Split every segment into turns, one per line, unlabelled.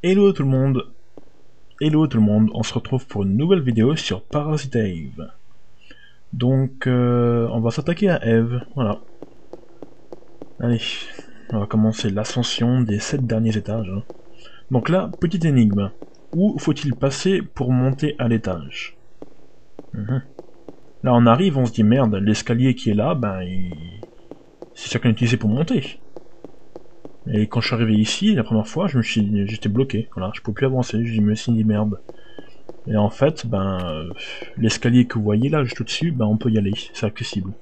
Hello tout le monde, hello tout le monde, on se retrouve pour une nouvelle vidéo sur Parasite Eve. Donc on va s'attaquer à Eve, voilà. Allez, on va commencer l'ascension des 7 derniers étages. Donc là, petite énigme. Où faut-il passer pour monter à l'étage? Là on arrive, on se dit merde, l'escalier qui est là, c'est chacun utilisé pour monter. Et quand je suis arrivé ici, la première fois, j'étais bloqué, voilà, je pouvais plus avancer, je me suis dit merde. Et en fait, l'escalier que vous voyez là, juste au-dessus, on peut y aller, c'est accessible.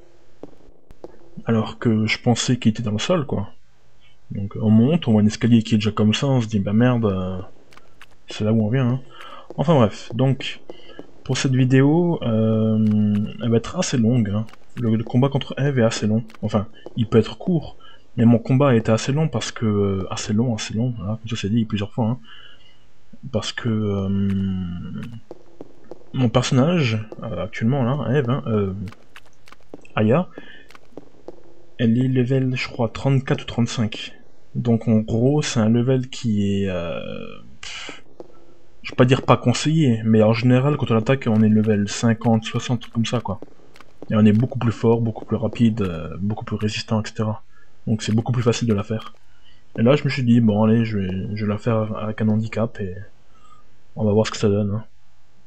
Alors que je pensais qu'il était dans le sol, quoi. Donc on monte, on voit un escalier qui est déjà comme ça, on se dit bah merde, c'est là où on vient. Hein. Enfin bref, donc pour cette vidéo, elle va être assez longue. Hein. Le combat contre Eve est assez long. Enfin, il peut être court, mais mon combat a été assez long parce que assez long, voilà, comme ça c'est dit plusieurs fois. Hein, parce que mon personnage actuellement là, Eve, Aya, elle est level, je crois, 34 ou 35. Donc en gros, c'est un level qui est... je vais pas dire pas conseillé, mais en général, quand on attaque, on est level 50, 60, comme ça, quoi. Et on est beaucoup plus fort, beaucoup plus rapide, beaucoup plus résistant, etc. Donc c'est beaucoup plus facile de la faire. Et là, je me suis dit, bon, allez, je vais la faire avec un handicap, et on va voir ce que ça donne. Hein.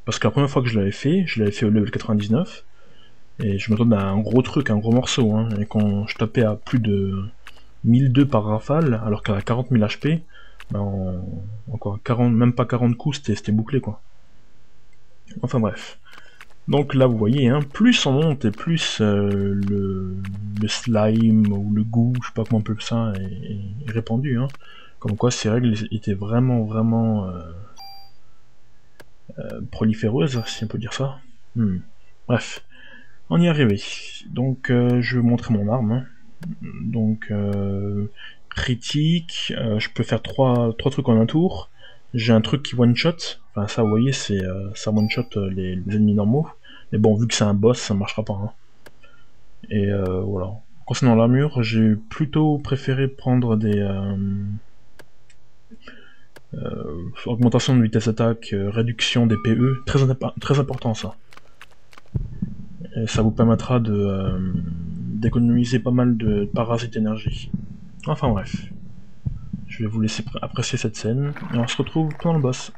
Parce que la première fois que je l'avais fait au level 99, et je m'attendais à un gros truc, un gros morceau, hein. Et quand je tapais à plus de 1002 par rafale, alors qu'à 40 000 HP, encore 40, même pas 40 coups, c'était bouclé quoi. Enfin bref. Donc là vous voyez, hein, plus on monte et plus le slime ou le goût, je sais pas comment on peut ça, est répandu. Hein. Comme quoi ces règles étaient vraiment proliféreuses, si on peut dire ça. Bref, on y est arrivé. Donc je vais vous montrer mon arme. Hein. Donc critique, je peux faire trois trucs en un tour. J'ai un truc qui one shot, enfin ça vous voyez c'est ça one shot les ennemis normaux. Mais bon vu que c'est un boss ça marchera pas. Hein. Et voilà. Concernant l'armure, j'ai plutôt préféré prendre des augmentation de vitesse d'attaque, réduction des PE, très important ça. Et ça vous permettra de d'économiser pas mal de parasites énergie. Enfin bref. Je vais vous laisser apprécier cette scène, et on se retrouve pendant le boss.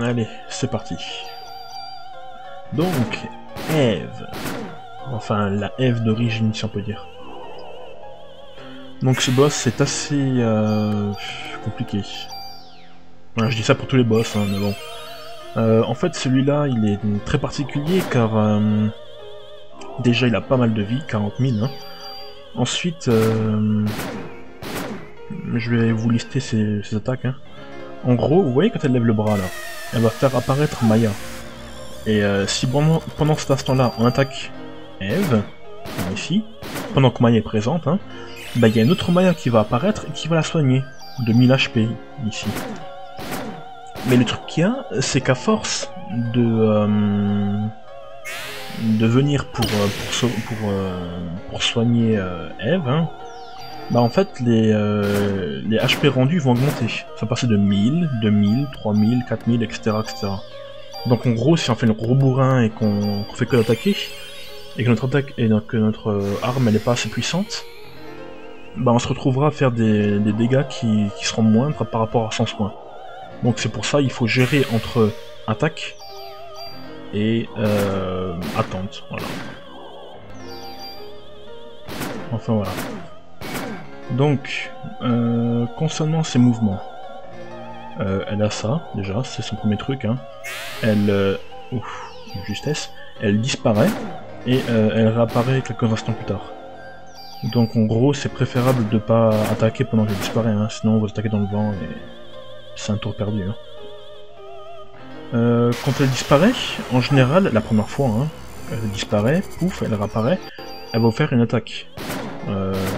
Allez, c'est parti. Donc, Eve. Enfin, la Eve d'origine, si on peut dire. Donc ce boss, c'est assez compliqué. Voilà, je dis ça pour tous les boss, hein, mais bon. En fait, celui-là, il est très particulier, car... déjà, il a pas mal de vie, 40 000. Hein. Ensuite, je vais vous lister ses attaques. Hein. En gros, vous voyez quand elle lève le bras, là, elle va faire apparaître Maya. Et si pendant cet instant-là, on attaque Eve, ici, pendant que Maya est présente, hein, bah, y a une autre Maya qui va apparaître et qui va la soigner, de 1000 HP, ici. Mais le truc qu'il y a, c'est qu'à force de venir pour soigner Eve, hein, bah en fait les HP rendus vont augmenter. Ça va passer de 1000, 2000, 3000, 4000, etc., etc. Donc en gros, si on fait le gros bourrin et qu'on fait que d'attaquer, et que notre attaque et que notre arme elle est pas assez puissante, bah on se retrouvera à faire des dégâts qui seront moindres par rapport à son soin. Donc c'est pour ça il faut gérer entre attaque et attente, voilà. Enfin voilà. Donc, concernant ses mouvements, elle a ça, déjà, c'est son premier truc, hein. Elle, ouf, justesse, elle disparaît, et elle réapparaît quelques instants plus tard. Donc en gros, c'est préférable de pas attaquer pendant qu'elle disparaît, hein, sinon on va attaquer dans le vent, et c'est un tour perdu. Hein. Quand elle disparaît, en général, la première fois, hein, elle disparaît, pouf, elle réapparaît, elle va vous faire une attaque.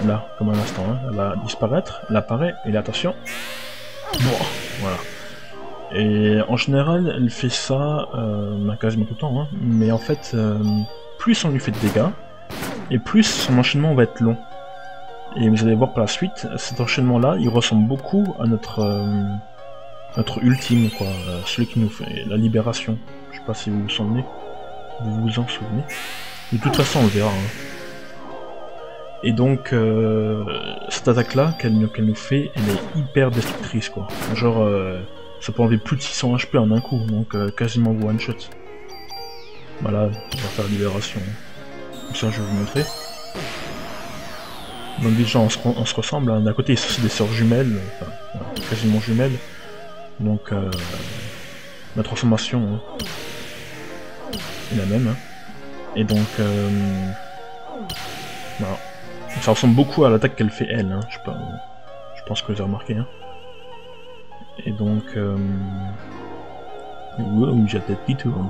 Là, comme un instant, hein, elle va disparaître, elle apparaît, et là, attention. Bon, voilà. Et en général, elle fait ça quasiment tout le temps, hein, mais en fait, plus on lui fait de dégâts, et plus son enchaînement va être long. Et vous allez voir par la suite, cet enchaînement-là, il ressemble beaucoup à notre ultime, quoi, celui qui nous fait la libération. Je sais pas si vous vous en souvenez. De toute façon, on le verra. Hein. Et donc, cette attaque-là qu'elle nous fait, elle est hyper destructrice, quoi. Genre, ça peut enlever plus de 600 HP en un coup, donc quasiment one shot. Voilà, on va faire la libération. Comme ça, je vais vous montrer. Donc déjà, on se ressemble. Hein. D'un côté, c'est des sœurs jumelles, enfin, quasiment jumelles. Donc, la transformation hein, est la même. Hein. Et donc, voilà. Ça ressemble beaucoup à l'attaque qu'elle fait elle. Hein. Je pense que vous avez remarqué. Hein. Et donc, wow, j'ai la tête qui tourne.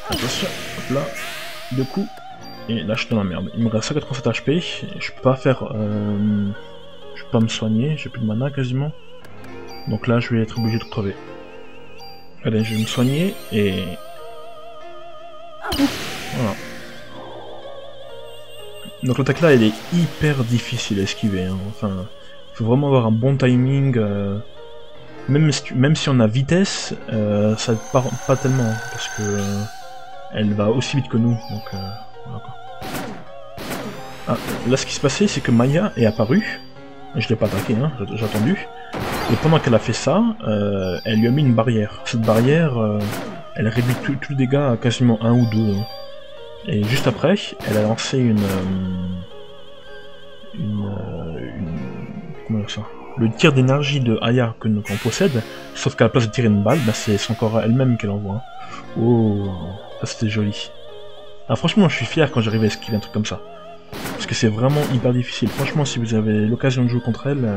Attention, hop là, 2 coups. Et là, je suis dans la merde. Il me reste 187 HP. Je peux pas faire, je peux pas me soigner. J'ai plus de mana quasiment. Donc là, je vais être obligé de crever. Allez, je vais me soigner et... Voilà. Donc l'attaque là, elle est hyper difficile à esquiver. Hein. Enfin, faut vraiment avoir un bon timing. Même si on a vitesse, ça part pas tellement. Hein, parce que elle va aussi vite que nous. Donc voilà quoi. Ah, là, ce qui s'est passé, c'est que Maya est apparue. Je l'ai pas attaqué, hein, j'ai attendu. Et pendant qu'elle a fait ça, elle lui a mis une barrière. Cette barrière, elle réduit tous les dégâts à quasiment 1 ou 2. Hein. Et juste après, elle a lancé comment dire ça, le tir d'énergie de Aya qu'on possède, sauf qu'à la place de tirer une balle, bah, c'est son corps à elle-même qu'elle envoie. Hein. Oh, ça c'était joli. Ah, franchement, je suis fier quand j'arrive à esquiver un truc comme ça. Parce que c'est vraiment hyper difficile. Franchement, si vous avez l'occasion de jouer contre elle,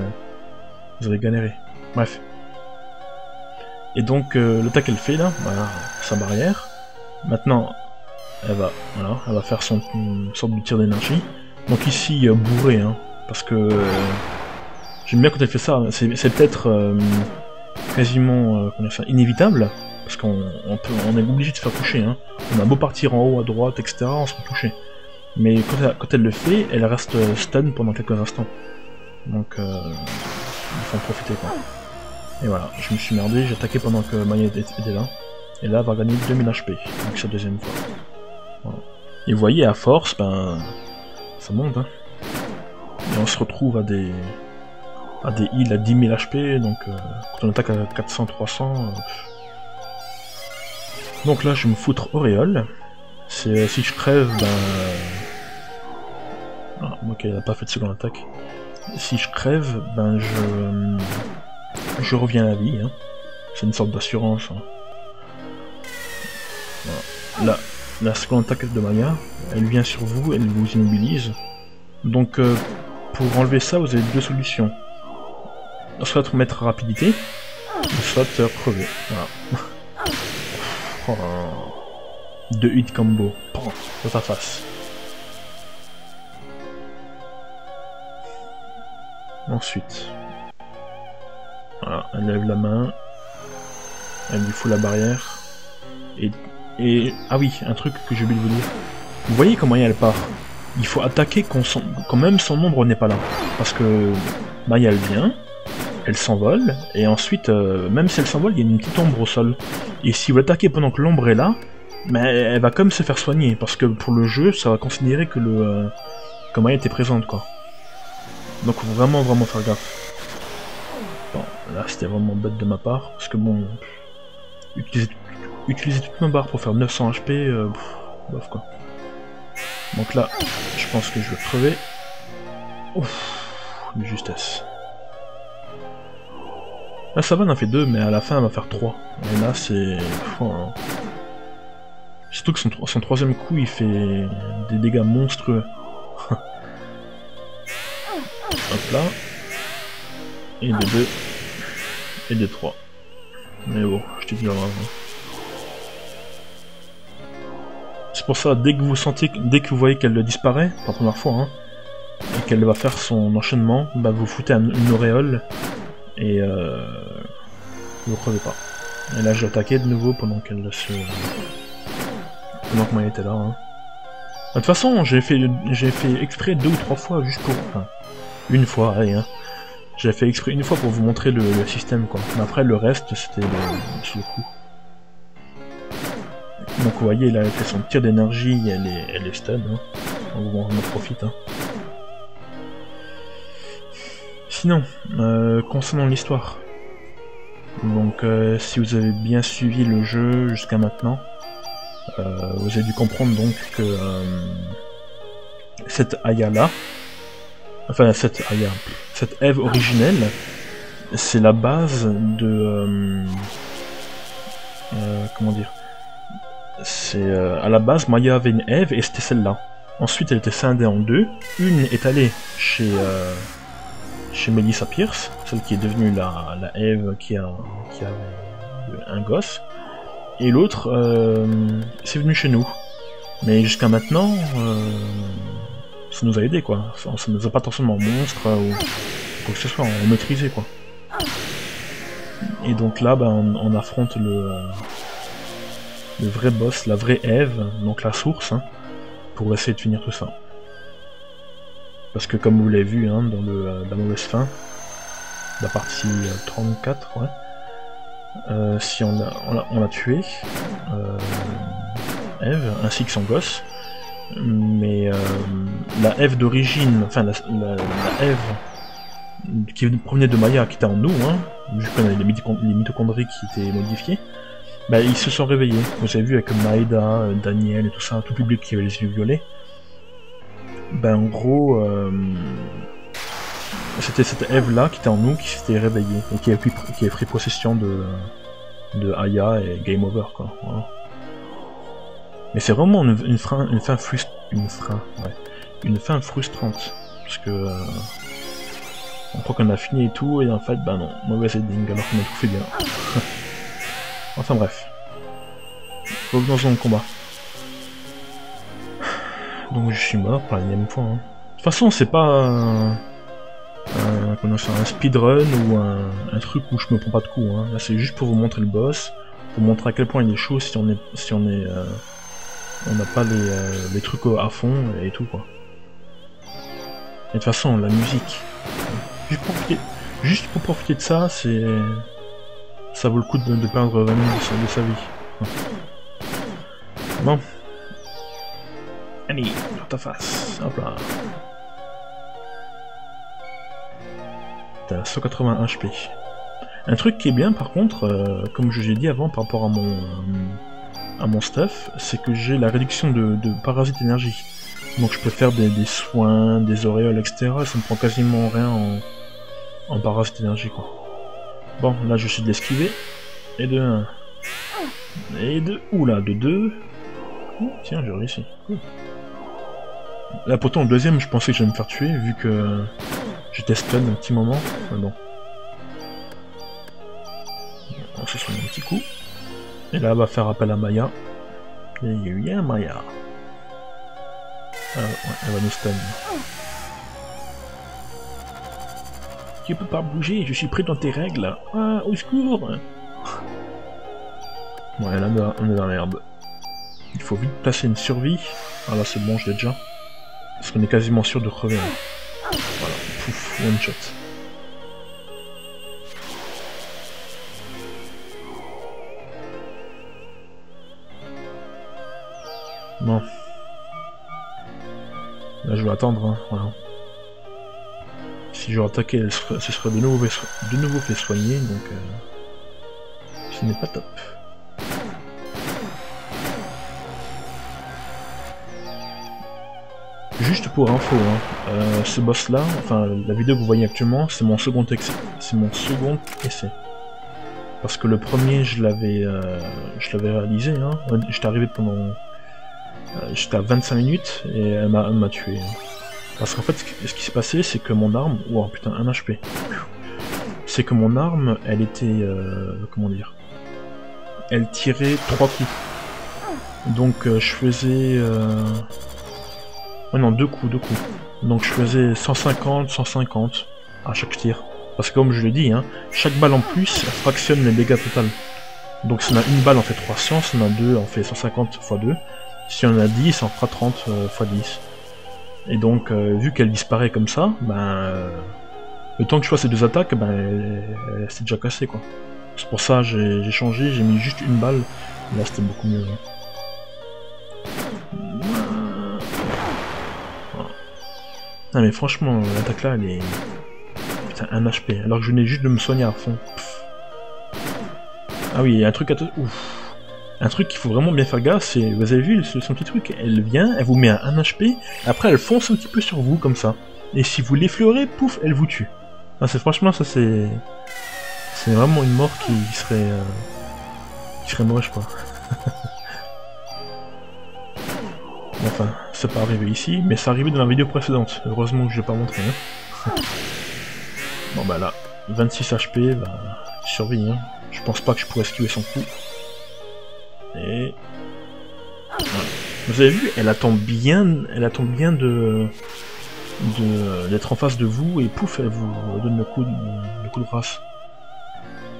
vous allez galérer. Bref. Et donc, l'attaque qu'elle fait là, voilà, sa barrière. Maintenant, elle va faire une sorte de tir d'énergie. Donc ici, bourré, hein, parce que j'aime bien quand elle fait ça. C'est peut-être quasiment inévitable, parce qu'on est obligé de se faire toucher. Hein. On a beau partir en haut, à droite, etc., on se fait toucher. Mais quand elle le fait, elle reste stun pendant quelques instants. Donc, il faut en profiter, quoi. Et voilà, je me suis merdé, j'ai attaqué pendant que Maya était là. Et là, elle va gagner 2000 HP, donc sa deuxième fois. Voilà. Et vous voyez, à force, ben, ça monte, hein. Et on se retrouve à des a des heals à 10 000 HP, donc quand on attaque à 400-300... Donc là je vais me foutre auréole. Si je crève, ben... Ah, ok, il a pas fait de seconde attaque. Si je crève, ben je reviens à la vie. Hein. C'est une sorte d'assurance. Hein. Voilà. Là, la seconde attaque de Maya, elle vient sur vous, elle vous immobilise. Donc pour enlever ça, vous avez deux solutions. Soit mettre rapidité, soit crever. Voilà. Oh, deux hit combo. Dans ta face. Ensuite. Voilà, elle lève la main. Elle lui fout la barrière. Et ah oui, un truc que j'ai oublié de vous dire. Vous voyez comment elle part? Il faut attaquer quand même son ombre n'est pas là. Parce que Maya elle vient, elle s'envole, et ensuite, même si elle s'envole, il y a une petite ombre au sol. Et si vous l'attaquez pendant que l'ombre est là, mais elle va quand même se faire soigner, parce que pour le jeu, ça va considérer que que Maya était présente, quoi. Donc faut vraiment faire gaffe. Bon, là c'était vraiment bête de ma part, parce que bon... Utiliser toute ma barre pour faire 900 HP, bof quoi. Donc là, je pense que je vais crever. Ouf, de justesse. Là ça va, on en a fait 2, mais à la fin elle va faire 3. Et là c'est... Oh. Surtout que son troisième coup il fait des dégâts monstrueux. Hop là. Et de 2. Et de 3. Mais bon, je te dis grave. C'est pour ça, dès que vous voyez qu'elle disparaît, pour la première fois, hein, et qu'elle va faire son enchaînement, bah vous foutez une auréole, et vous crevez pas. Et là j'ai attaqué de nouveau pendant qu'elle se... pendant que Maya était là. Hein. De toute façon, j'ai fait exprès 2 ou 3 fois, juste pour... Enfin, une fois, allez, hein. J'ai fait exprès une fois pour vous montrer le système, quoi. Mais après, le reste, c'était sur le coup. Donc vous voyez, là, elle fait son tir d'énergie, elle est stun, hein. Donc on en profite, hein. Sinon, concernant l'histoire. Donc, si vous avez bien suivi le jeu jusqu'à maintenant, vous avez dû comprendre donc que cette Aya-là, enfin cette Eve originelle, c'est la base de... comment dire? C'est à la base, Maya avait une Eve et c'était celle-là. Ensuite, elle était scindée en deux. Une est allée chez Melissa Pierce, celle qui est devenue la Eve qui a un gosse. Et l'autre, c'est venu chez nous. Mais jusqu'à maintenant, ça nous a aidé quoi. Ça nous a pas transformé en monstre ou quoi que ce soit, on maîtrisait quoi. Et donc là, ben, on affronte le vrai boss, la vraie Eve, donc la source, hein, pour essayer de finir tout ça. Parce que comme vous l'avez vu hein, dans la mauvaise fin, la partie 34, ouais, si on l'a tué, Eve, ainsi que son gosse, mais la Eve d'origine, enfin la Eve qui provenait de Maya, qui était en nous, hein, vu qu'on avait les mitochondries qui étaient modifiées, bah, ils se sont réveillés. Vous avez vu avec Maïda, Daniel et tout ça, tout public qui avait les yeux violets. Ben en gros, c'était cette Eve là qui était en nous qui s'était réveillée et qui avait pris possession de Aya et Game Over quoi. Voilà. Mais c'est vraiment une fin frustrante parce que on croit qu'on a fini et tout et en fait bah non, mauvais ending alors qu'on a tout fait bien. Enfin bref. Revenons au combat. Donc je suis mort pour la énième fois. Hein. De toute façon c'est pas un speedrun ou un truc où je me prends pas de coups. Hein. Là c'est juste pour vous montrer le boss, pour montrer à quel point il est chaud si on n'a pas les trucs à fond et tout quoi. Et de toute façon la musique, juste pour profiter de ça, ça vaut le coup de perdre 20 minutes de sa vie. Bon. Allez, dans ta face. Hop là. t'es à 180 HP. Un truc qui est bien par contre, comme je l'ai dit avant par rapport à mon stuff, c'est que j'ai la réduction de parasite énergie. Donc je peux faire des soins, des auréoles, etc. Ça me prend quasiment rien en parasite énergie quoi. Bon, là je suis de l'esquiver. Et de 1. Et de... Oula, de 2. Oh, tiens, j'ai réussi. Cool. Là pourtant au deuxième je pensais que j'allais me faire tuer vu que j'étais stun un petit moment. Mais bon. On se soigne un petit coup. Et là, on va faire appel à Maya. Et il y a un Maya. Ah, ouais, elle va nous stun. Tu peux pas bouger, je suis pris dans tes règles. Ah, au secours. Ouais, là, on est dans l'herbe. Il faut vite placer une survie. Ah là, c'est bon, je l'ai déjà. Parce qu'on est quasiment sûr de crever. Hein. Voilà, pouf, one shot. Bon. Là, je vais attendre, hein, voilà. Si je attaquais, ce serait de nouveau fait soigner, donc ce n'est pas top. Juste pour info, hein, ce boss là, enfin la vidéo que vous voyez actuellement, c'est mon second essai. Parce que le premier je l'avais réalisé, hein. J'étais arrivé pendant... j'étais à 25 minutes et elle m'a tué. Hein. Parce qu'en fait, ce qui s'est passé, c'est que mon arme... Oh putain, 1 HP. C'est que mon arme, elle était... comment dire, elle tirait 3 coups. Donc je faisais... ouais non, 2 coups. Donc je faisais 150 à chaque tir. Parce que comme je l'ai dit, hein, chaque balle en plus fractionne les dégâts total. Donc si on a une balle, on fait 300, si on a 2, on fait 150 x 2. Si on a 10, on fera 30 x 10. Et donc, vu qu'elle disparaît comme ça, ben... le temps que je fasse ces 2 attaques, ben... elle s'est déjà cassée, quoi. C'est pour ça que j'ai changé, j'ai mis juste une balle. Là, c'était beaucoup mieux. Voilà. Ah mais franchement, l'attaque là, elle est... Putain, 1 HP, alors que je venais juste de me soigner à fond. Pff. Ah oui, il y a un truc à... Ouf. Un truc qu'il faut vraiment bien faire gaffe, c'est... Vous avez vu son petit truc, elle vient, elle vous met à 1 HP, après elle fonce un petit peu sur vous, comme ça. Et si vous l'effleurez, pouf, elle vous tue. Ah, franchement, ça c'est... C'est vraiment une mort qui serait moche, quoi. Enfin, c'est pas arrivé ici, mais c'est arrivé dans la vidéo précédente. Heureusement que je l'ai pas montré. Hein. Bon bah là, 26 HP, bah, survie. Hein. Je pense pas que je pourrais esquiver son coup. Et... Voilà. Vous avez vu, elle attend bien d'être en face de vous, et pouf, elle vous donne le coup de grâce.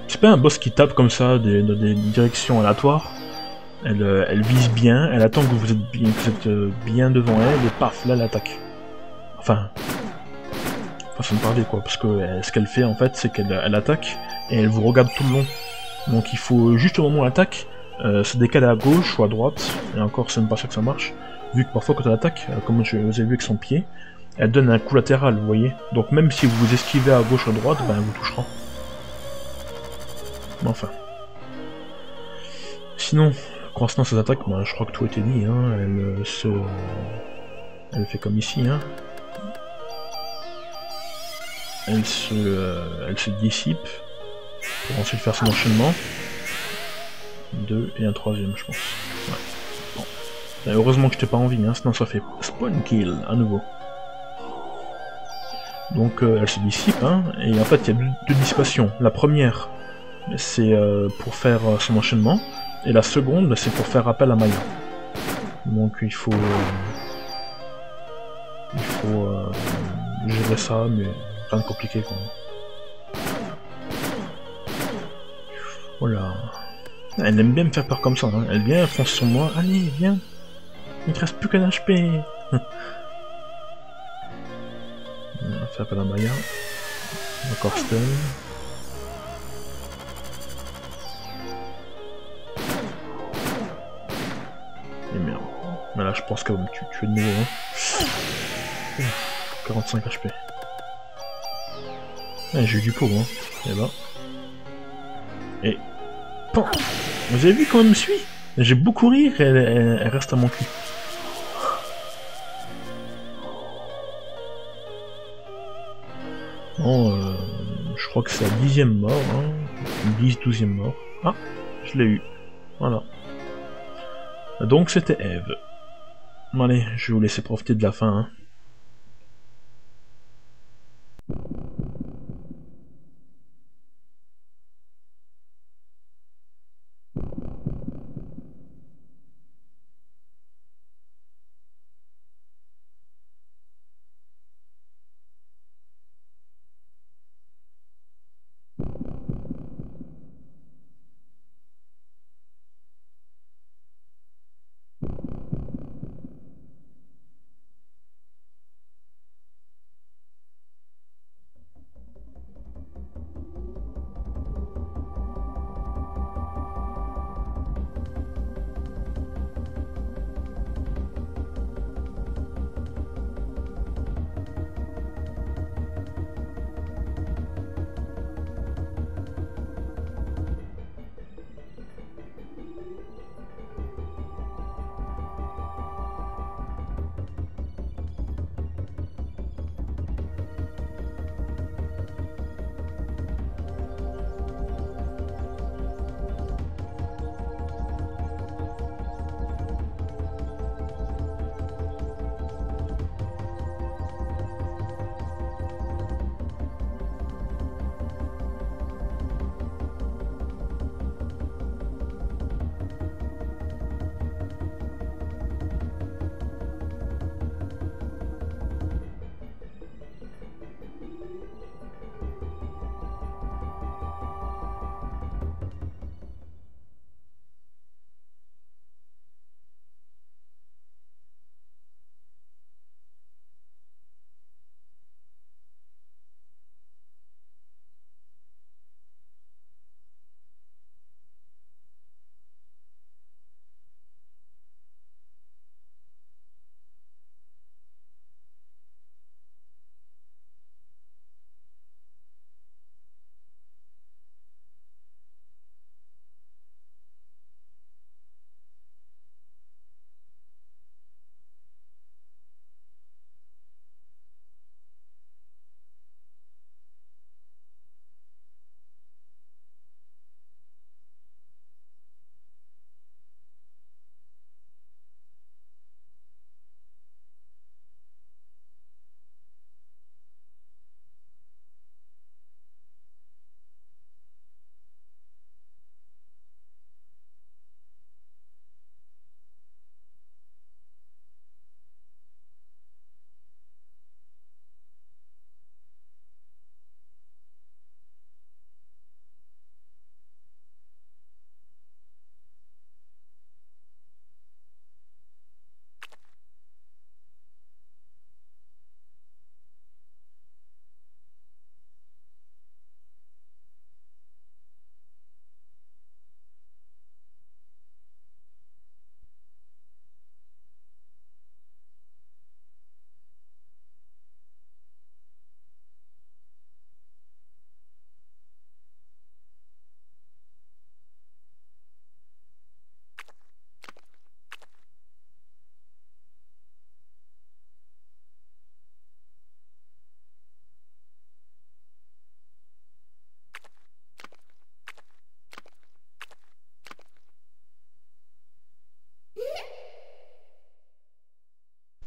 C'est pas un boss qui tape comme ça, dans des directions aléatoires. Elle vise bien, elle attend que vous êtes bien devant elle, et paf, là elle attaque. Enfin, façon de parler quoi, parce que ce qu'elle fait en fait, c'est qu'elle attaque, et elle vous regarde tout le long. Donc il faut, juste au moment où elle attaque, se décaler à gauche ou à droite, et encore c'est même pas sûr que ça marche, vu que parfois quand elle attaque, comme vous avez vu avec son pied, elle donne un coup latéral, vous voyez. Donc même si vous vous esquivez à gauche ou à droite, ben elle vous touchera. Enfin. Sinon, concernant ses attaques, ben, je crois que tout a été dit, hein. Elle fait comme ici, hein. Elle se dissipe, pour ensuite faire son enchaînement. 2 et un troisième, je pense. Ouais. Bon. Et heureusement que je t'ai pas envie, hein, sinon ça fait spawn kill à nouveau. Donc elle se dissipe, hein, et en fait il y a deux dissipations. La première, c'est pour faire son enchaînement, et la seconde, c'est pour faire appel à Maya. Donc il faut gérer ça, mais rien de compliqué quand même. Voilà. Elle aime bien me faire peur comme ça, hein. Elle vient, elle fonce sur moi. Allez, viens. Il te reste plus qu'un HP. On fait appel à Maya. Encore stun. Et merde. Mais là, je pense qu'elle va me tuer de nouveau. Hein. 45 HP. Ouais, j'ai eu du pot, hein. Et ben. Et... Pan. Vous avez vu comment elle me suit? J'ai beau courir, elle reste à mon cul. Bon, je crois que c'est la 10e mort, hein. 10-12e mort. Ah, je l'ai eu. Voilà. Donc c'était Eve. Bon, allez, je vais vous laisser profiter de la fin, hein.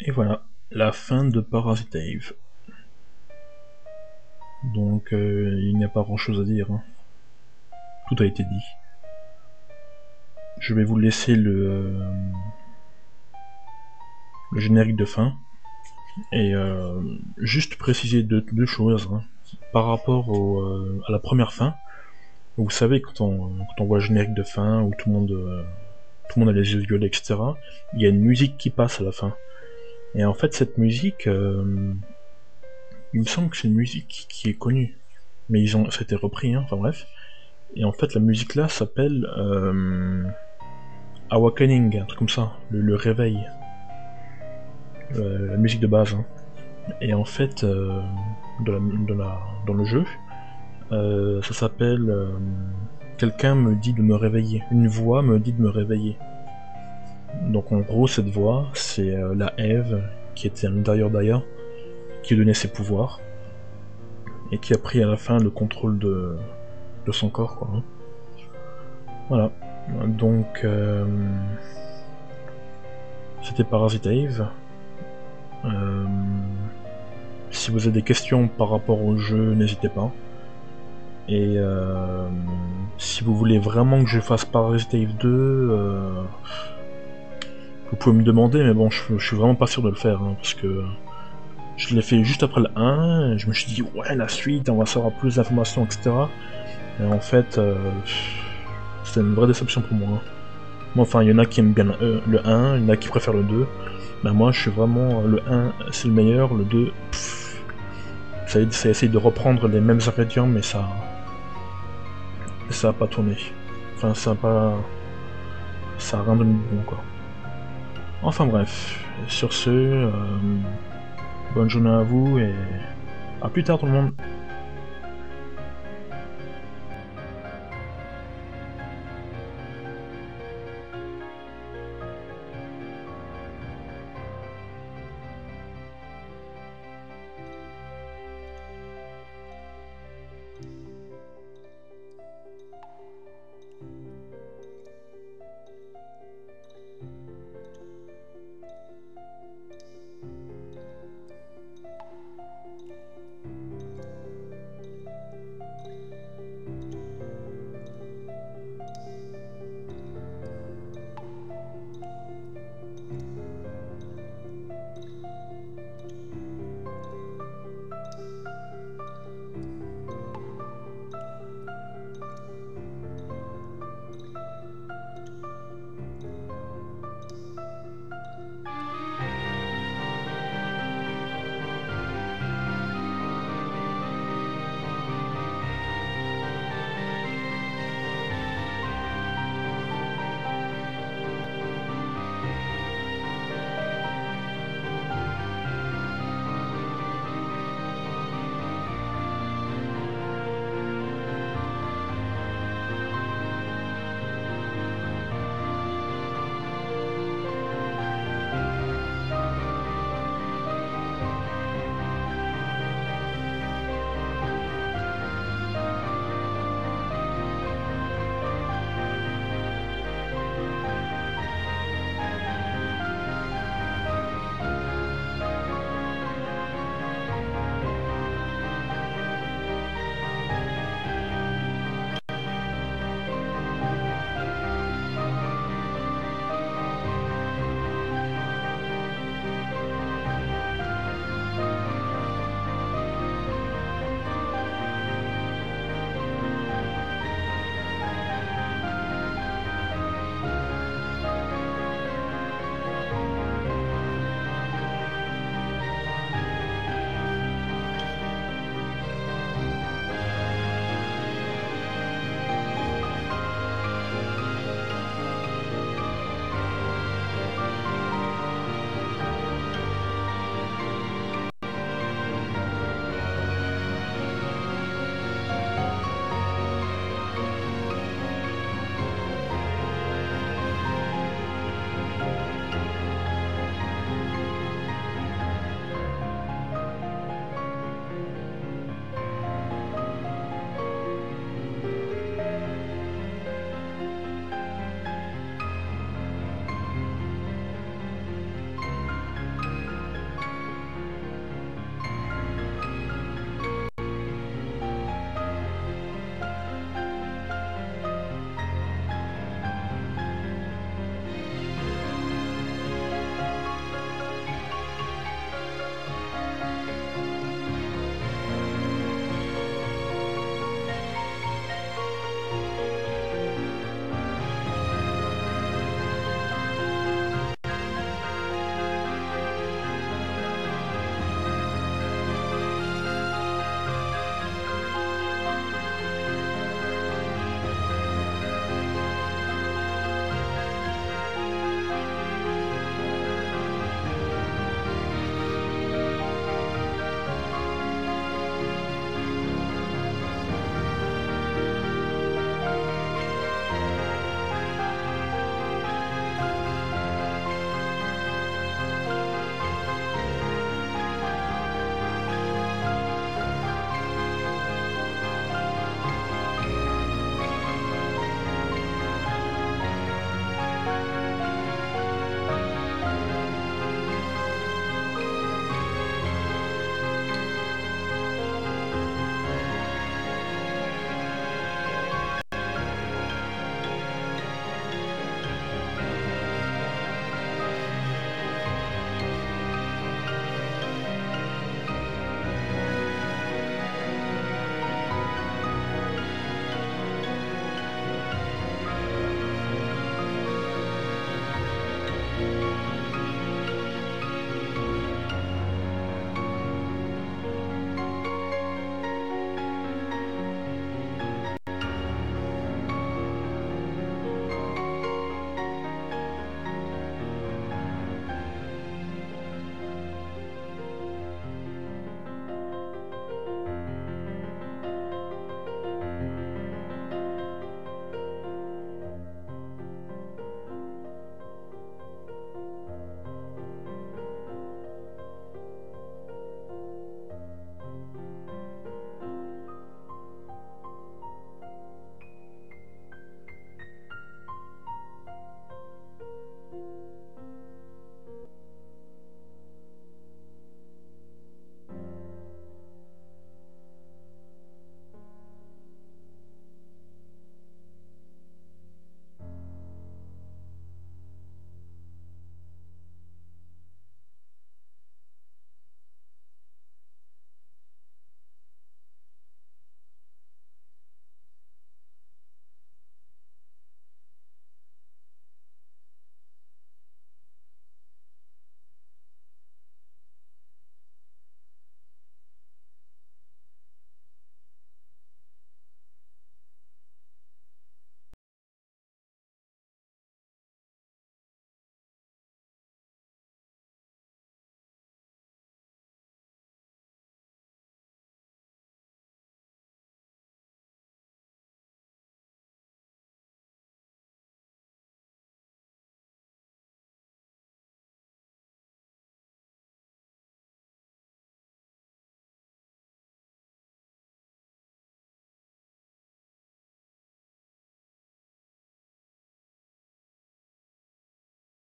Et voilà, la fin de Parasite Eve. Donc il n'y a pas grand chose à dire, hein. Tout a été dit. Je vais vous laisser le générique de fin. Et juste préciser deux choses, hein. Par rapport à la première fin. Vous savez, quand on voit le générique de fin, où tout le monde a les yeux violets, etc., il y a une musique qui passe à la fin. Et en fait, cette musique, il me semble que c'est une musique qui est connue. Mais ça a été repris, hein, enfin bref. Et en fait, la musique là s'appelle Awakening, un truc comme ça, le réveil. La musique de base, hein. Et en fait, dans le jeu, Ça s'appelle quelqu'un me dit de me réveiller. Une voix me dit de me réveiller. Donc en gros, cette voix, c'est la Ève qui était à l'intérieur d'Aya, qui donnait ses pouvoirs, et qui a pris à la fin le contrôle de son corps, quoi. Hein. Voilà. Donc, c'était Parasite Eve. Si vous avez des questions par rapport au jeu, n'hésitez pas. Et si vous voulez vraiment que je fasse Parasite Eve 2, vous pouvez me demander, mais bon, je suis vraiment pas sûr de le faire, hein, parce que je l'ai fait juste après le 1, et je me suis dit, ouais, la suite, on va savoir plus d'informations, etc. Et en fait, c'était une vraie déception pour moi. Hein. Moi, enfin, il y en a qui aiment bien le 1, il y en a qui préfèrent le 2. Ben moi, je suis vraiment... Le 1, c'est le meilleur, le 2... ça essaye de reprendre les mêmes ingrédients, mais ça a pas tourné. Enfin, ça a rien donné de bon, quoi. Enfin bref, sur ce, bonne journée à vous et à plus tard tout le monde.